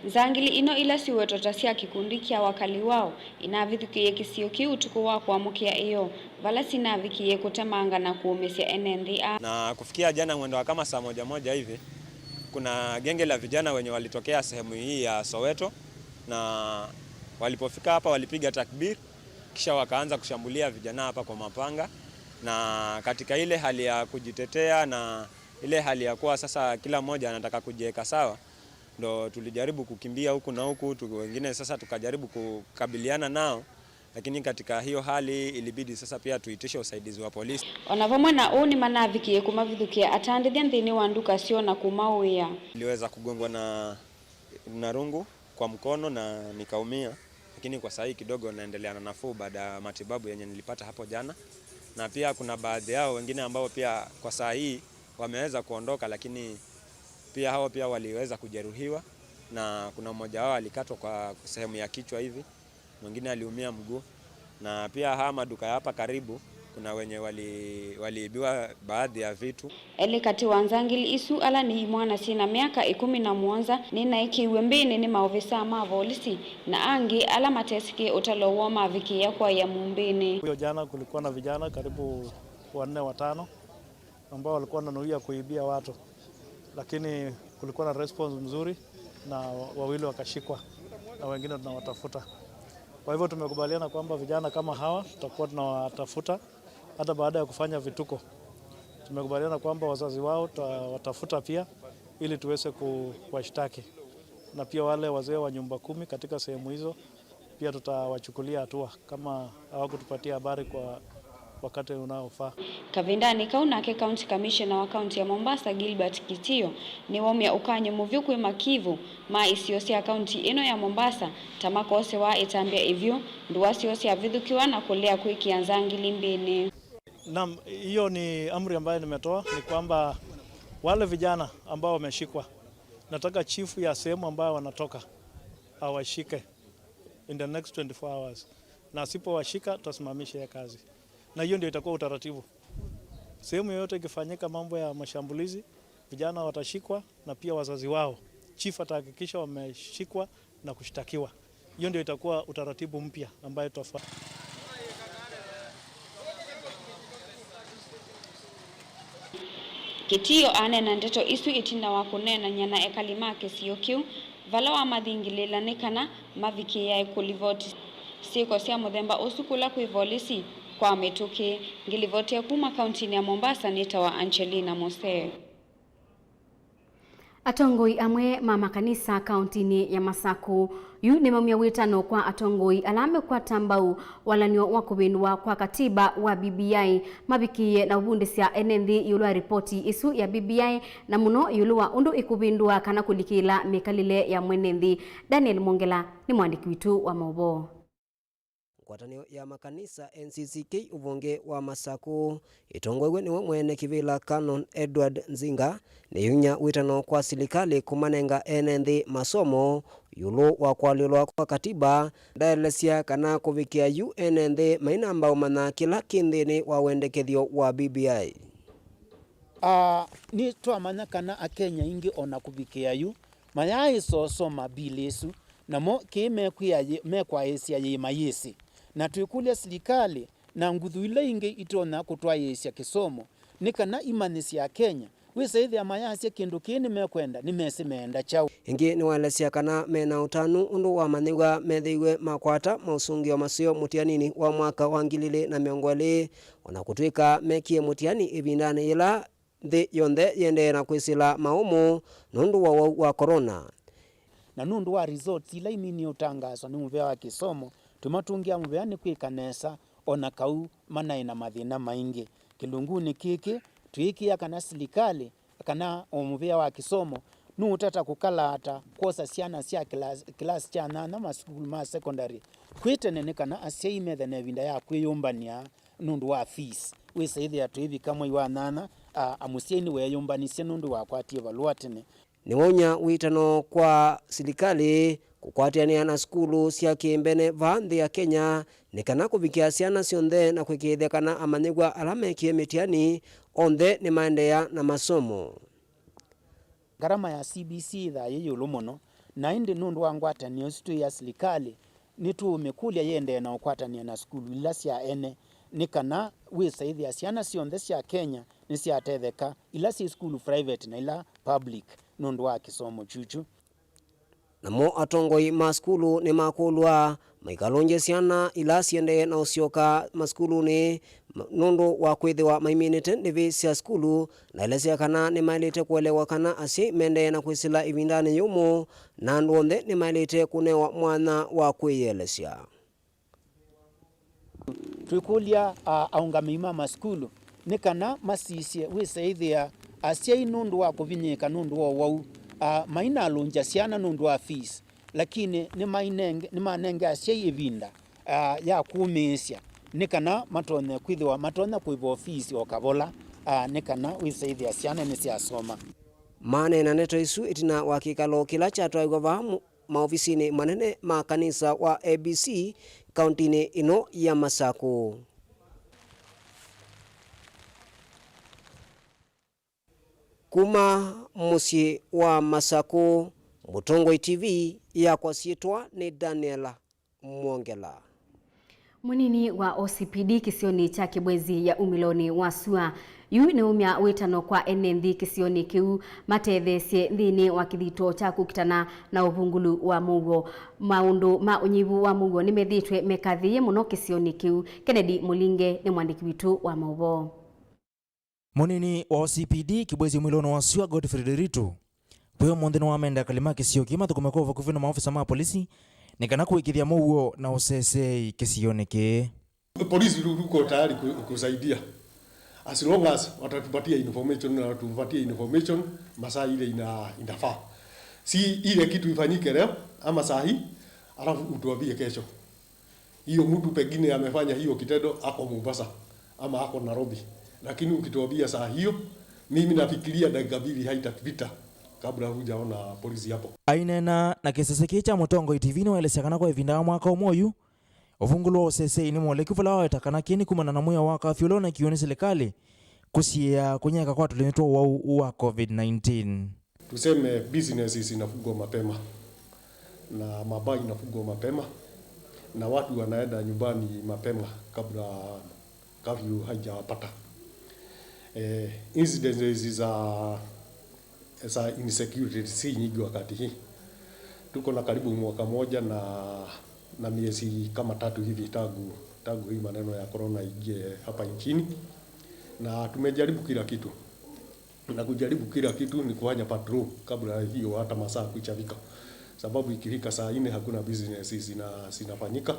Nzangili ino ila siwetota sia kikundi kia wakali wao inavithukie kisio kiu tuku wa kuamukia iyo vala sinavikie kutemanga na kuumesia NNDA. Na kufikia jana mwendo wa kama saa moja hivi kuna genge la vijana wenye walitokea sehemu hii ya Soweto na walipofika hapa walipiga takbir kisha wakaanza kushambulia vijana hapa kwa mapanga, na katika ile hali ya kujitetea na ile hali ya kuwa sasa kila mmoja anataka kujiweka sawa ndo tulijaribu kukimbia huku na huku, wengine sasa tukajaribu kukabiliana nao, lakini katika hiyo hali ilibidi sasa pia tuitishe usaidizi wa polisi. Onavamwe na uni manavikie kumavithukia atandithia nthini wa nduka sio na kumauia. Niliweza kugongwa na rungu kwa mkono na nikaumia, lakini kwa sasa kidogo naendelea na nafuu baada ya matibabu yenye nilipata hapo jana. Na pia kuna baadhi yao wengine ambao pia kwa saa hii wameweza kuondoka, lakini pia hao pia waliweza kujeruhiwa, na kuna mmoja wao alikatwa kwa sehemu ya kichwa hivi, mwingine aliumia mguu, na pia haya maduka hapa karibu kuna wenye waliibiwa baadhi ya vitu. Eli kati wa Nzangili isu ala ni mwana sina miaka 17 nina ikiwe mbini ni maofisa ma polisi na angi ala matesiki utalowo mavikia kwa ya mumbini. Hiyo jana kulikuwa na vijana karibu 4-5 ambao walikuwa wananuia kuibia watu, lakini kulikuwa na response mzuri na wawili wakashikwa na wengine tunawatafuta. Kwa hivyo tumekubaliana kwamba vijana kama hawa tutakuwa tunawatafuta hata baada ya kufanya vituko. Tumekubaliana kwamba wazazi wao tutawatafuta pia ili tuweze kuwashtaki, na pia wale wazee wa nyumba 10 katika sehemu hizo pia tutawachukulia hatua kama hawakutupatia habari kwa wakati unaofaa. Kavindani kaunake County Commissioner wa County ya Mombasa Gilbert Kitio ni womya ukanye muvyukwe makivu ma isiosia county ino ya Mombasa tamakose wa itambia hivyo nduwasi avithukiwa na kulea kuikia Nzangili mbini. Naam, hiyo ni amri ambayo nimetoa, ni kwamba wale vijana ambao wameshikwa nataka chifu ya sehemu ambayo wanatoka awashike in the next 24 hours, na asipowashika tutasimamisha kazi. Na hiyo ndio itakuwa utaratibu. Sehemu yoyote ikifanyika mambo ya mashambulizi, vijana watashikwa na pia wazazi wao. Chief atahakikisha wameshikwa na kushtakiwa. Hiyo ndio itakuwa utaratibu mpya ambayo tutafanya. Kitio anena ndeto isu itinda wa kunena nyana ekalimake sio kiu vala wa mathingilila nikana mavikia ekulivoti siko sia muthemba usukula kuivolisi kwa metuki ngilivotia kuma kaunti ya Mombasa nitawa Angelina Mose. Atongoi amwe mama kanisa kaunti ya Masaku yu ni mamia witano kwa atongoi alame kwa tambau walanio wakubinwa kwa katiba wa BBI mabikie na ubunde sia NND yulwa ripoti isu ya BBI na muno yulwa undu ikubindwa kana kulikila mekalile ya mwenendi. Daniel Mongela ni mwandiki witu wa Mauvoo. Ngwatanio ya makanisa NCCK ubunge wa Masaku itongogwe niwe mwene kivila Canon Edward Nzinga ni yunya witano kwa serikali kumanenga NND masomo yulu wa kwalilwa kwa katiba daelesia kana kuvikia UNND maina ambao mana kila kindini wa wendekethio wa BBI. Ni twamanya kana akenya ingi ona kuvikia yu mayai soso mabilisu namo kime kwa esia yima yesi na tuikulia serikali na nguthu ile ingi itona kutwa yesia kisomo nikana imanisi ya Kenya wisa ithi amayasi kindu kini mekwenda nimeenda chau ingi ni walesia kana mena utanu undu wa maniga methiwe makwata mausungio masio mutianini wa mwaka wa 2020 ona kutwika mekie mutiani ibindane ila thi yonthe yende na kwisila maumu nundu wa corona. na nundu wa results ila imini utangazo ni muvea wa kisomo tumatungia muvea ni kwikanesa ona kau mana ina mathina maingi kilunguni kiki tuikia kana silikali kana omuvea wa kisomo nu utata kukalata kosa ciana cia class cha nana maskulu ma secondary kwitenene kana aseime the nevinda ya kwiyumbania nundu wa fees wisaidhi atuivi kama iwa nana amusieni weyumbanisia nundu wa kwatie valuatene ni wonya witano kwa silikali kukwatiania na skulu cia kimbene vanthi ya Kenya ni kana kuvikia ciana cionthe na kwikithia kana amanyigwa alamekie mitiani onthe ni maendelea na masomo. Garama ya CBC tha yeyulu muno na indi nundu wa ngwatanio situ ya silikali nitumekulia yende na ukwatania na skulu ila cia ene ni kana wisaithia ciana cionthe cia Kenya ni ciatetheka ila si skulu private na ila public nundu wa kisomo chuchu. Namo atongoi maskulu ni makulwa maikalonje ciana ila ciende na ucioka maskulu ni nundu wa kwithiwa maiminite ndivi cia skulu na ile cia kana ni mailite kuelewa kana asi mende na kwisila ivindani yumo na andu onthe ni mailite kunewa mwana wa kwiyelesya. Twikulia aungamima maskulu ni kana masisie wisaithia asia nundu wa kuvinyika nundu wa wau maina alunja ciana nundu wa fees lakini ni manenge asia ivinda ya kuumisya ni kana matone kwithiwa matone kuivo fees okavola ni kana wisaithia ciana ni ciasoma mane na neto isu itina wakikalo kila chatwaigwa vahamu maofisini manene ma kanisa wa ABC kauntini ino ya Masako. Kuma musi wa Masako, Mutongoi TV ya kwa sietwa ni Daniela Mwongela. Munini wa OCPD kisioni cha Kibwezi ya umiloni wa Sua yu ni umya witano kwa enenthi kisioni kiu matethesie nthini wa kithito cha kukitana na uvungulu wa Mauvoo. Maundu ma unyivu wa Mauvoo ni methitwe mekathie muno kisioni kiu. Kennedy Mulinge ni mwandiki witu wa Mauvoo. Munini wa OCPD Kibwezi umiloni wa Sua Godfrey Deritu pweo mondeno wa menda kalima kisio kima tukumekova kufina maofisa ma polisi nikana kuikithia Mauvoo na usese kisioni ke. Polisi ruko tayari kusaidia. As long as watatupatia information na watupatie information masaa ile inafaa. Si ile kitu ifanyike leo ama saa hii alafu utuambie kesho. Hiyo mtu pengine amefanya hiyo kitendo ako Mombasa ama ako Nairobi. Lakini ukituambia saa hiyo mimi nafikiria dakika 2 haitapita kabla hujaona polisi hapo. Ainena na kesese cha Mutongoi TV no elesakana kwa ivinda mwaka umoyu. Uvungulu wa sese ni mwole kufula wa etakana kini kumana na muya waka fiolona kioni serikali kusia kunyeka kwa tulinitwa wa COVID-19. Tuseme businesses inafungwa mapema na mabai inafungwa mapema na watu wanaenda nyumbani mapema kabla curfew haijapata. Incidences za insecurity si nyingi wakati hii. Tuko na karibu mwaka moja na miezi kama 3 hivi tangu hii maneno ya corona ingie hapa nchini, na tumejaribu kila kitu. Na kujaribu kila kitu ni kufanya patrol kabla hiyo hata masaa kuchafika, sababu ikifika saa 4 hakuna business zinafanyika.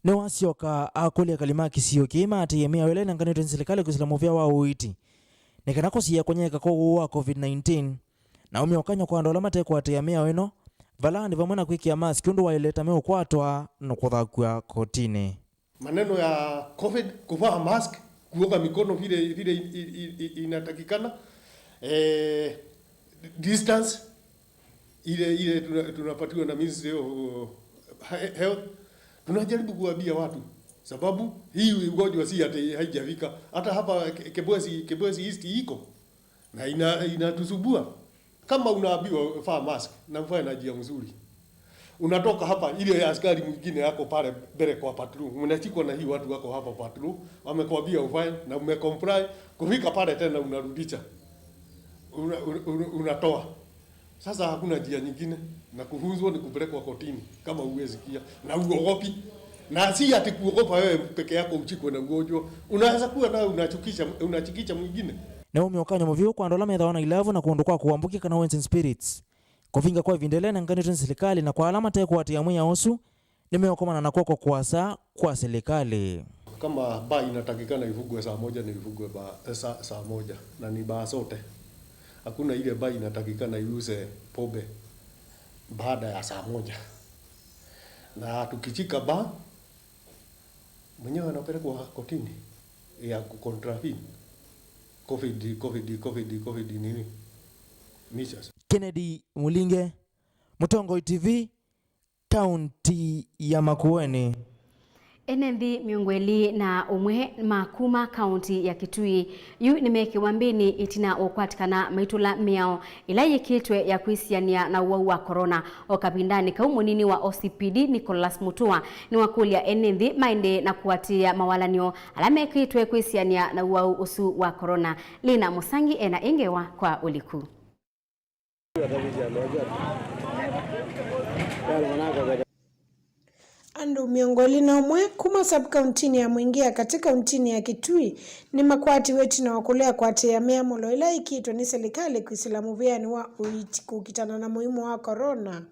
Ne wasioka akole kalima kisio kima atiyemea wele na ngani serikali kusila movia wa uiti nikanako siya konyeka ko wa COVID-19 na umiokanya kwa ndola mate kwa atiyemea weno valandi vamwana kwikia mask undu waileta meo kwatwa no kuthakua kotini. Maneno ya COVID, kuvaa mask, kuoga mikono vile inatakikana, distance ile tunapatiwa na Ministry of Health. Tunajaribu kuambia watu sababu hii ugonjwa si haijafika hata hapa Kibwezi East iko na inatusubua. Kama unaambiwa vaa mask na mvae na njia mzuri, unatoka hapa ile askari mwingine yako pale mbele kwa patrol, mnachikwa na hii watu wako hapa patrol wamekwambia uvae na umecomply, kufika pale tena unarudisha unatoa. Sasa hakuna njia nyingine na kufunzwa ni kupelekwa kotini kama uwezi kia na uogopi. Na si ati kuogopa wewe peke yako uchikwe na ugonjwa, unaweza kuwa nawe unachikisha mwingine. Na umiokanya muvio kwa ndola metha wana 11 na kuondokwa kuambukia kana Wens Spirits kuvinga kwa vindele na ngani serikali na kwa alama teko ati ya mwenye osu nimeokomana na kwako kuasa kwa serikali. Kama baa inatakikana ifugwe saa moja ni ifugwe saa moja na ni baa zote. Hakuna ile baa inatakikana iuze pombe baada ya saa moja. Na tukichika baa mwenyewe anapelekwa kotini ya contravene COVID nini measures. Kennedy Mulinge, Mutongo TV, County ya Makueni. Enendi miongweli na umwe makuma kaunti ya Kitui yu nimekiwa mbini itina okwatikana maitula miao ila yikitwe ya kuisiania na uwau wa corona okabindani kaumunini wa OCPD Nicholas Mutua ni wakulia enendi mainde na kuwatia mawalanio alame kitwe kuisiania na uwau usu wa corona. Lina Musangi ena ingewa kwa uliku. Andu miongoli na umwe kuma sub-countini ya Mwingia katika untini ya Kitui ni makwati wetu na wakulea kwa ya miamulo ila ikitwa ni serikali kuisila Mauvoo wa uiti kukitana na muhimu wa corona.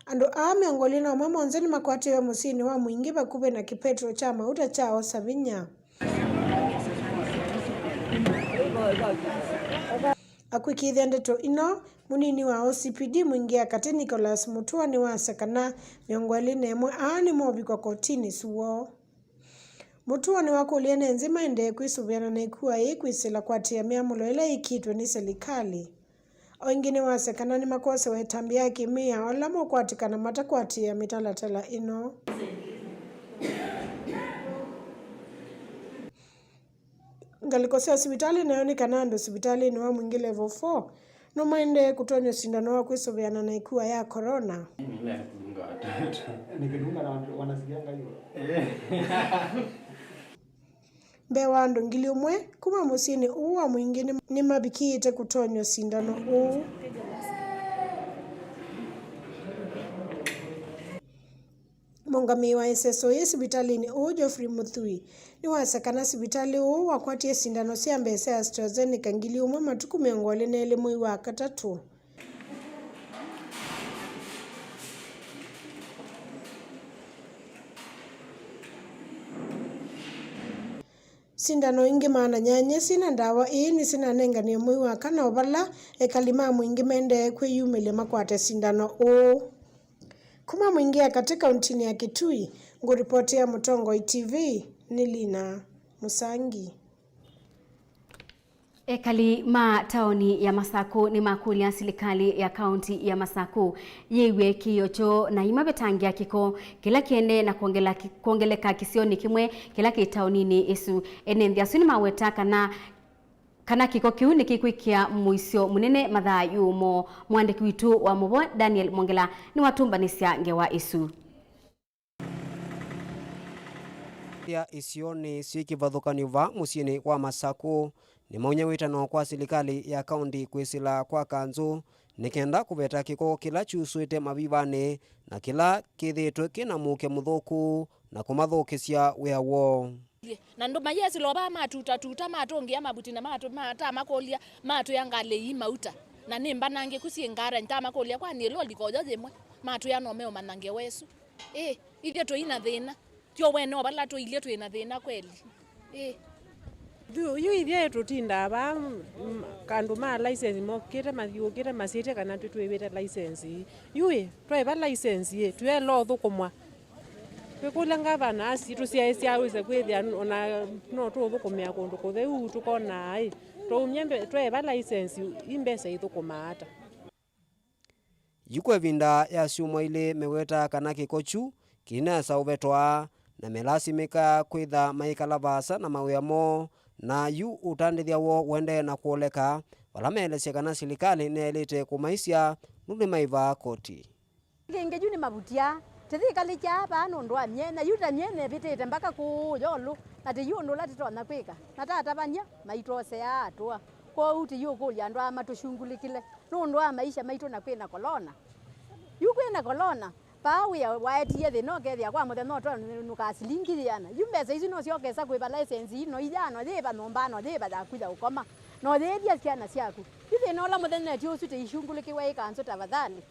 Andu miongoli na umwe mwanzoni makwati wa musini wa Mwingi bakube na kipetro cha mauta chao Savinya. Akwikithia ndeto ino munini wa OCPD Mwingia kati Nicholas Mutua ni wasekana miongweli nemwe ni mobi kwa kotini suo. Mutua ni wakulia nenzima ende kuisubiana na ikuwa kwisila kwatia miamulo ila ikitwe ni serikali. Wengine wasekana ni makose wetambia kimia olamo kwatikana matakwatia mitalatala ino. Ngalikosea hospitali na yoni kanando hospitali ni wa Mwingi level 4 no maende kutonyo sindano wa kuisobeana na ikuwa ya corona. Nikidunga na wanasikianga hiyo. Mbewa ndo ngili umwe kuma musini uwa Mwingi ni mabikite kutonyo sindano u. Mongami wa SSO hospitali ni Geoffrey Muthui ni wasakana hospitali wakwatie sindano sia mbese ya AstraZeneca ngili umwe matuku miongoli na elimu wa katatu. Sindano ingi maana nyanye sina ndawa ni sina nenga ni mwi wa kana obala ekalima Mwingi mende kweyumile makwate sindano Kuma Mwingia katika untini ya Kitui, nguripotia Mutongo TV ni Lina Musangi. Ekali ma taoni ya Masaku ni makulia serikali ya kaunti ya Masaku yewe kiyocho na imabetangia kiko kila kiende na kuongeleka kisioni kimwe kila kitaonini isu enendia suni maweta kana kiko kiu ni kikwikia muisio munene mathaa yumo mwandiki witu wa Mauvoo Daniel Mongela ni watumbanisia ngewa isu. Ya isioni sikivathukani va musini wa Masaku ni maunye witano kwa serikali ya kaunti kwisila kwa kanzu nikenda kubeta kiko kila chusuite mavivane na kila kithitwe kina muke muthuku na kumathukisia weawo. Na ndo mayesi loba matuta matongia mabuti na mata makolia matu yangale imauta na nimba nange kusiengara nta makolia kwa ni loli koja zemwe matu ya nomeo manange wesu ile to ina thina tio weno bala to ile to ina thina kweli yu ithia tutinda ba kandu ma license mo kire mathiukire masite kana twibite license yu twa license twe lo thukumwa kwikula ngavana asitu siaisa kwithia ona no tuthukumia kundu kutheu tukona ai twumye tweva license imbesa ithukumata yukwe vinda ya siumwa ile meweta kana kikochu kina saubetwa na melasimika kwitha maikala vasa na mawiyamo na yu utandithia wo wende na kuoleka wala melesya kana serikali nelite kumaisya nundi maiva koti ngeju ni mabutia tithikali cha bano ndwa myene yuta myene bitite mpaka ku yolu ati yundu lati tona kwika na tata banya maitose atwa ko uti yukulya ndwa matushungulikile nundwa maisha maito na kwina kolona yukwina kolona pawi waetie the no gethia kwa muthe no twa nukasilingiana yumbesa ici no ciokesa kwiba license ino ijano thiba nombano thiba da kuja ukoma no thethia ciana ciaku ithi no la muthenya ti ucu tiishungulikiwe ikanzo tafadhali.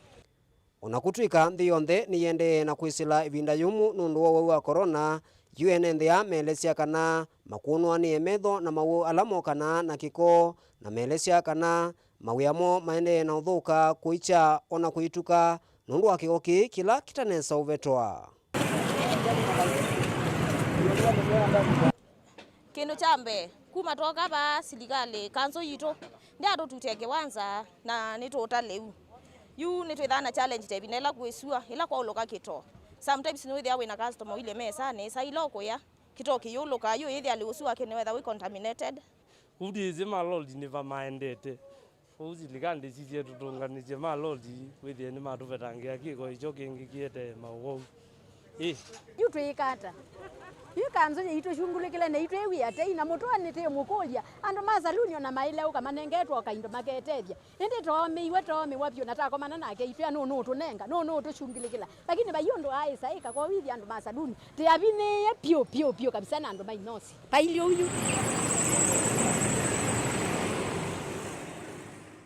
Unakutwika nthi yonthe ni yende na kwisila ivinda yumu nundu wa corona. UN nthia meelesya kana makunwa ni emetho na mau alamo kana na kiko na meelesya kana mawiamo maende na uthuka kuicha ona kuituka nundu wa kikoki kila kitanesa uvetwa. Kindu chambe kuma toka ba silikali kanzo yito ndi atu tuteke wanza na nitota leu yu nitwithana challenge tebinela kwesua ila kwa uloka kito sometimes no there when a customer ile mesa ne sa iloko ya kito kiyuloka yu ithi aliusua kene whether we contaminated udi zema lord never minded uzi ligande sisi tutunga ni zema lord with ni matu vetangia kiko icho kingi kiete Mauvoo yu twikata yu kanzo yito shungulikile ne yito ewi ate ina mutwa nite mukolya ando mazalunyo na maileu kama nengetwa kaindo maketethia indi tome wapyo natako manana nake yito no tunenga no tushungulikila lakini bayondo aisa ika kwa withi ando mazaluni te abine pio kabisa na ando mainosi pailio huyu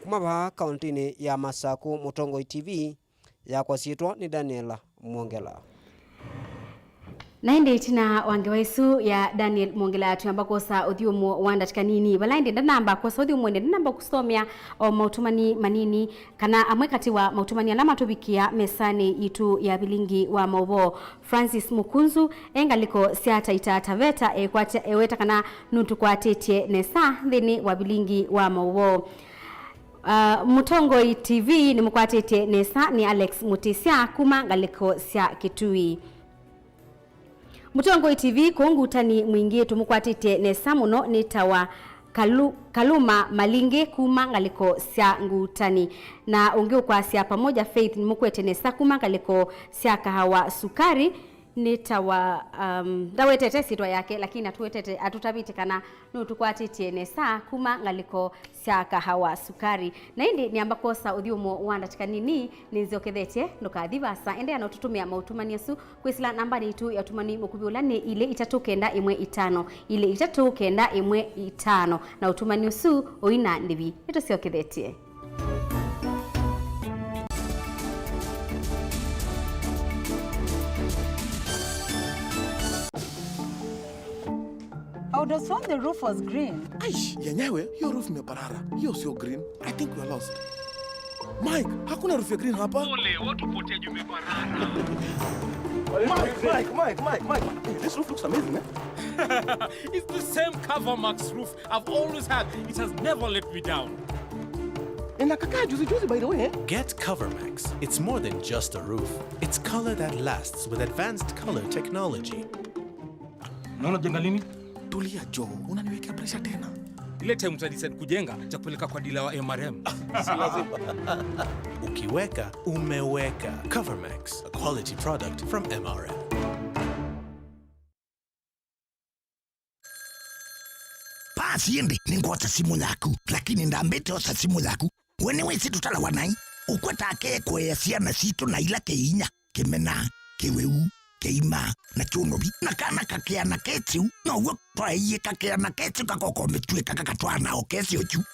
Kumaba kauntini ya Masaku Mutongoi TV ya kwasitwa ni Daniela Mwongela. Na indi tina wange waisu ya Daniel Mwongela tuyambako sa uthiumu wanda tikanini wala indi ndanamba kwa sa uthiumu wende ndanamba kusomya o mautumani manini kana amwe kati wa mautumani alama tubikia mesani itu ya Vilingi wa Mauvoo. Francis Mukunzu engaliko siata ita taveta eweta kana nuntu kwa tetie nesa dhini wa Vilingi wa Mauvoo. Mutongoi TV ni mkwatete nesa ni Alex Mutisia kuma ngaliko sia kitui. Mutongoi TV kuungutani mwingi tumukwatete nesa muno ni tawa Kaluma Malinge kuma ngaliko sia ngutani na ungiu kwa sia pamoja Faith ni mkwete nesa kuma ngaliko sia kahawa sukari nitawa dawetete sitwa yake lakini atuwetete atutabiti kana nutukwatete nesa kuma ngaliko sia kahawa sukari na indi ni ambako sa uthiumu wanda tikanini nizokethete ndukadhivasa ende anotutumia mautumani yesu kwisila namba ni tu ya tumani mukubiulani ile 3915 ile 3915 na utumani usu oina ndivi nitosiokethete. I would have sworn the roof was green. Aish, yenyewe, hiyo roof imeparara. Hiyo sio green. I think we are lost. Mike, hakuna roof ya green hapa. Ole, watu potea jume parara. Mike. This roof looks amazing, eh? It's the same Covermax roof I've always had. It has never let me down. Inakakaa juzi by the way, eh? Get Covermax. It's more than just a roof. It's color that lasts with advanced color technology. Naona jenga lini? Tulia Joe, unaniwekea pressure tena. Ile time utadecide kujenga cha kupeleka kwa dealer wa MRM. Si lazima. Ukiweka, umeweka. Covermax, a quality product from MRM. Pasiende ningota simu yaku lakini ndambete osa simu yaku wene wesi tutala wanai ukweta ake kwea siana sito na ila keinya kemena keweu keima na chunobi na kana kakea na ketiu na uwe kwa iye kakea na ketiu kakoko metue kakakatwa na okesi ochu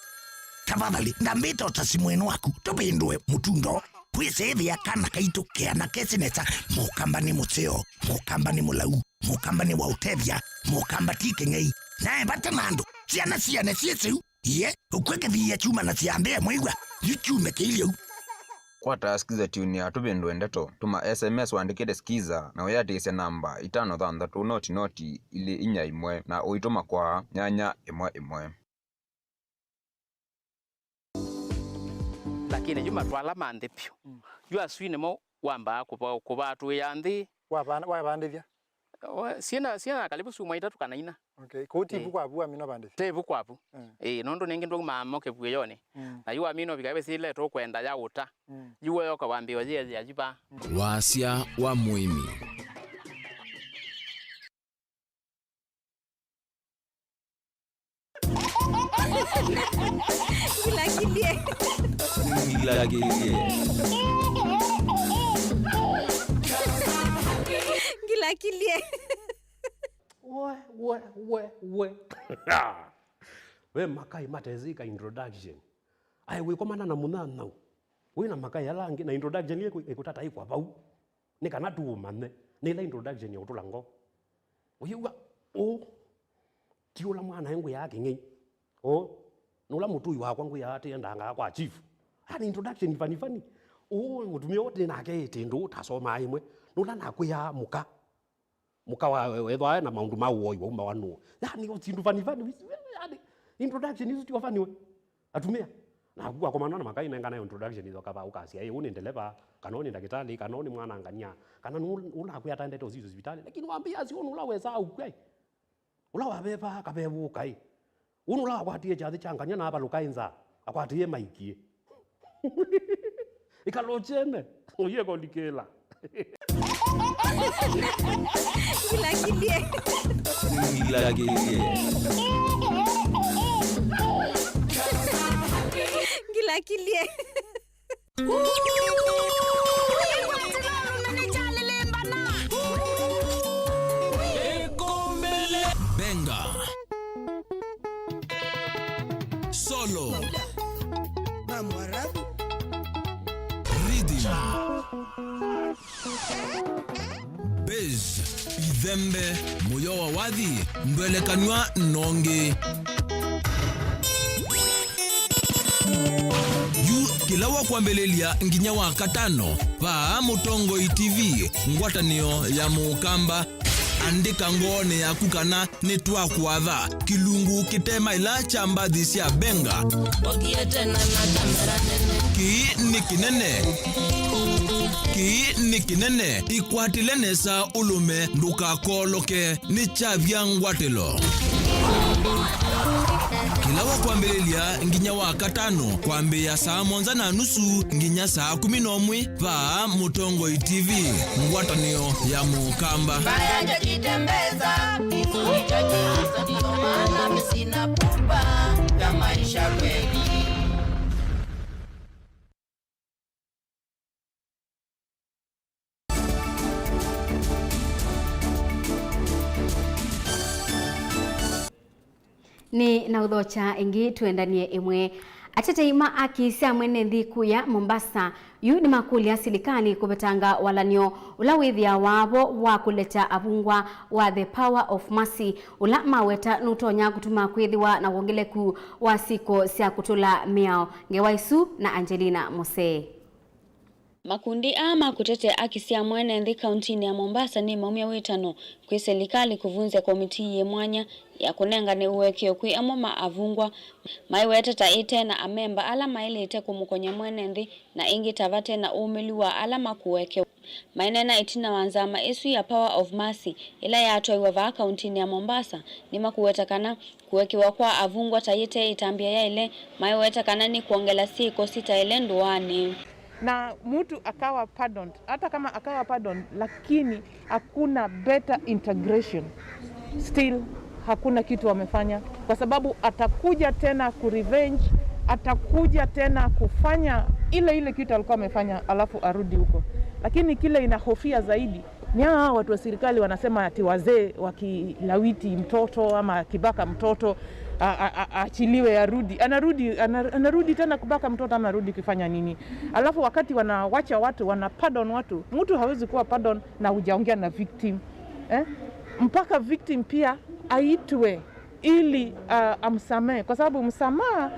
tafadhali ndambete osa simu enu waku topendwe mutundo kwisethi ya kana kaito kea na kesi nesa mokamba ni museo mokamba ni mulau mokamba ni wautevya mokamba tike ngei nae bata mando siana siesu ye ukweke via chuma na siambea mwigwa yuchume kilio kwa taskiza tuni ya tubendo endeto tuma SMS wandikede skiza na uyatikise namba 533 noti ili inya imwe na uituma kwa nyanya imwe lakini juma twala mande pyo jua swine mo wamba kuba tu yandi wa bandithia siena kalibu sumwa itatu kana ina. Okay, kuti buku abu amino bandithia. Te buku abu. Nondo nengi ndo mama ke buye yone. Na yu amino bikabe sile to kwenda ya uta. Yuwe yoka wambiwa zile ya jiba. Wasia wa muimi. Gila kilie. We. we makai matezika introduction ai we komana na munana we na makai alangi na introduction yeko ikutata iko abau ni kana tu manne ni la introduction ya utulango uyuga o tiula mwana yangu yake ngi o nula mutu wa kwangu ya ate ndanga kwa chief ani introduction fani o mutumia wote na ke tindu tasoma imwe nula na kuya muka wa wewe na maundu mawo yo umba wanu yani utindu fani yani introduction hizo tio fani we atumia na kwa komana na makai nenga na introduction hizo kaba ukasia yeye unendeleva kanoni ndakitali kanoni mwana angania kana ula kuya tande to zizo hospitali lakini waambia sio nula weza au kwai ula wabeba kabebu kai unula kwatie chathi changanya na aba lukainza akwatie maikie ikalochene uye kolikela Gila kilie. Benga solo rhythm bass idhembe moyo wa wadhi mbelekanywa nonge kila wa kwambelelia nginya wa katano pa Mutongo TV ngwatanio ya mukamba andika ngone ya kukana netwa kwatha kilungu kitema ila chambathi cia benga ki ni kinene ikwatilenesa ulume ndukakoloke ni chavya ngwatilo kila wa kwambelelia nginya wa katano kwambia saa 1:30 nginya saa 11 pa Mutongo TV ngwatanio ya mukamba baya jitembeza isoitaje ndio maana mimi sina pupa ya maisha kweli. Ni na udhocha ingi tuendanie imwe ateteima akisia mwene thiku ya Mombasa yu ni makuli ya serikali kubetanga walanio ulawithia wabo wa kuleta abungwa wa the power of mercy ula maweta nutonya kutuma kwithiwa na wongeleku wa siko sia kutula miao Ngewaisu na Angelina Mose. Makundi ama kutete akisia mwene nthi kauntini ya Mombasa ni maumia witano kwi serikali kuvunzia komiti ye mwanya ya kunengane uwekeo kwi amo maavungwa maiweteta ite na amemba ala mailite kumukonya mwene nthi na ingi tavate na umiliwa ala makuwekeo mainena itina wanzama isu ya power of mercy ila ya atoiwa va kauntini ya Mombasa ni makuwetakana kuwekewa kwa avungwa tayite itambia ya ile maiwetakana ni kuongela siko sita ile nduani na mtu akawa pardoned, hata kama akawa pardoned lakini hakuna better integration, still hakuna kitu wamefanya, kwa sababu atakuja tena kurevenge, atakuja tena kufanya ile kitu alikuwa amefanya alafu arudi huko. Lakini kile inahofia zaidi ni hao watu wa serikali wanasema ati wazee wakilawiti mtoto ama kibaka mtoto achiliwe arudi. Anarudi tena kubaka mtoto ama arudi kufanya nini? Alafu wakati wanawacha watu, wanapardon watu, mtu hawezi kuwa pardon na hujaongea na victim. Mpaka victim pia aitwe ili amsamehe, kwa sababu msamaha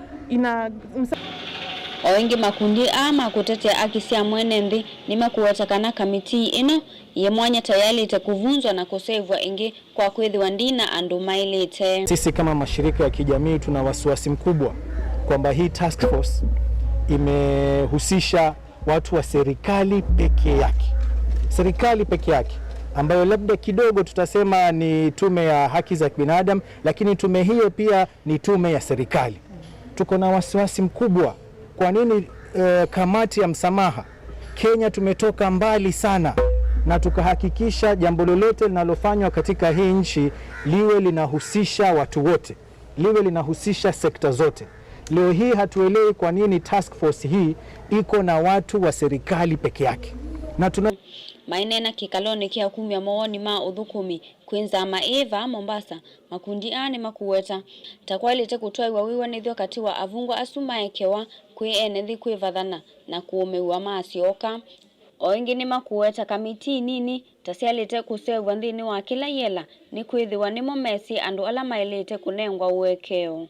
wengi makundi ama kutetea akisia mwene nthi ni makuwatakana kamiti ino ye mwanya tayali itakuvunzwa na kusevwa ingi kwa kwithiwa ndina andu mailite. Sisi kama mashirika ya kijamii tuna wasiwasi mkubwa kwamba hii task force imehusisha watu wa serikali peke yake ambayo labda kidogo tutasema ni tume ya haki za binadamu, lakini tume hiyo pia ni tume ya serikali. Tuko na wasiwasi mkubwa. Kwa nini kamati ya msamaha Kenya tumetoka mbali sana na tukahakikisha jambo lolote linalofanywa katika hii nchi liwe linahusisha watu wote, liwe linahusisha sekta zote. Leo hii hatuelewi kwa nini task force hii iko na watu wa serikali peke yake. Na mainena kikaloni kia kumya mawoni ma uthukumi kwinza maeva Mombasa makundi ane makuweta takwalite kutwaiwa wiwa nithio kati wa avungwa asumaekewa kwi enethi kwivathana na kuumewa masioka oingi ni makuweta kamiti nini tasialite kusewa nthini wa kila yela ni kwithiwa nimo mesi andu ala mailite kunengwa uwekeo.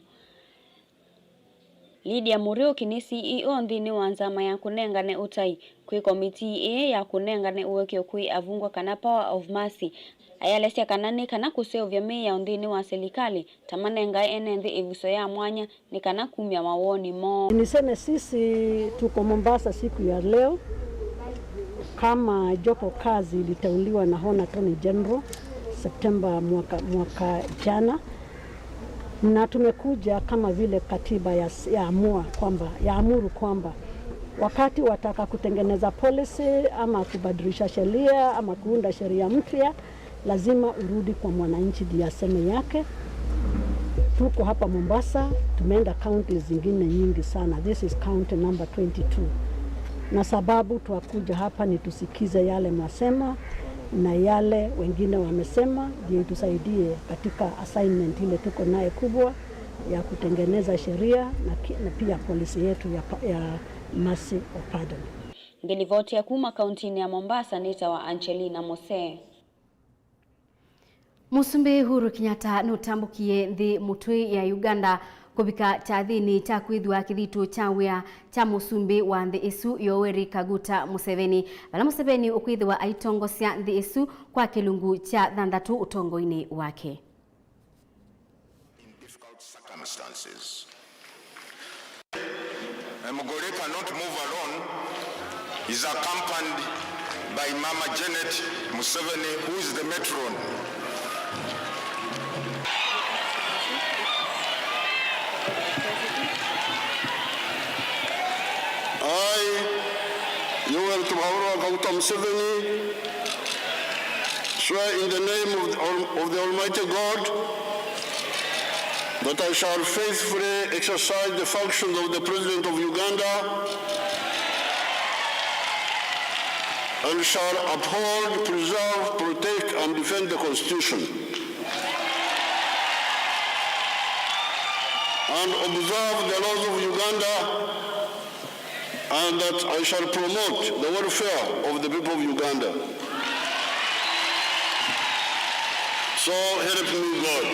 Lydia Muriuki ni CEO nthini wa nzama ya kunengane utai kwi komiti ya kunengane uwekeo kwi avungwa kana Power of Mercy ayalesia kanani kana kusevya meya nthini wa serikali tamanenga enenthi ivuso ya mwanya ni kana kumya mawoni mo. Niseme sisi tuko Mombasa siku ya leo kama jopo kazi litauliwa na Hon. Attorney General Septemba mwaka jana, na tumekuja kama vile katiba yaamuru kwamba wakati wataka kutengeneza policy ama kubadilisha sheria ama kuunda sheria mpya lazima urudi kwa mwananchi ndiye aseme yake. Tuko hapa Mombasa, tumeenda counties zingine nyingi sana. This is county number 22. Na sababu tuakuja hapa ni tusikize yale masema na yale wengine wamesema, ndio tusaidie katika assignment ile tuko naye kubwa ya kutengeneza sheria na pia policy yetu ya mercy or pardon. Ngelivoti ya kuma kauntini ya Mombasa nita wa Angelina Mose. Musumbi Uhuru Kenyatta nutambukie nthi mutwi ya Uganda kubika chathini cha kwithwa kithitu cha wia cha musumbi wa nthi isu Yoweri Kaguta Museveni. Bala Museveni ukwithwa aitongosia nthi isu kwa kilungu cha thanthatu utongoini wake. Circumstances. Mugore cannot move alone. He's accompanied by Mama Janet Museveni, who is the matron. I, Yoweri Kaguta Museveni, swear in the name of the Almighty God that I shall faithfully exercise the functions of the President of Uganda and shall uphold, preserve, protect, and defend the Constitution and observe the laws of Uganda, and that I shall promote the welfare of the people of Uganda. So help me God.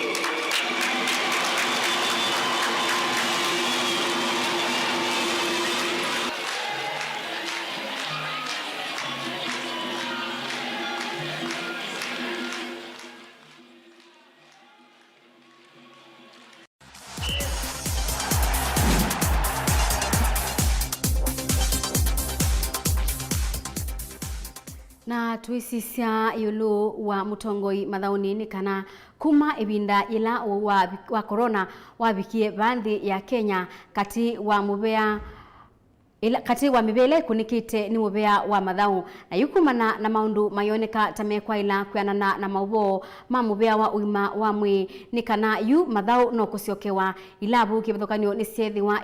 Na tuisisia yulu wa mutongoi mathauni ni kana kuma ibinda ila wa corona wabikie bandhi ya Kenya kati wa mibele kunikite ni mubea wa mathau na yukumana na maundu mayoneka tamekwa ila kwianana na Mauvoo ma mubea wa uima wa mwi ni kana yu mathau no kusiokewa ilabu kibithukanio ni ciethiwa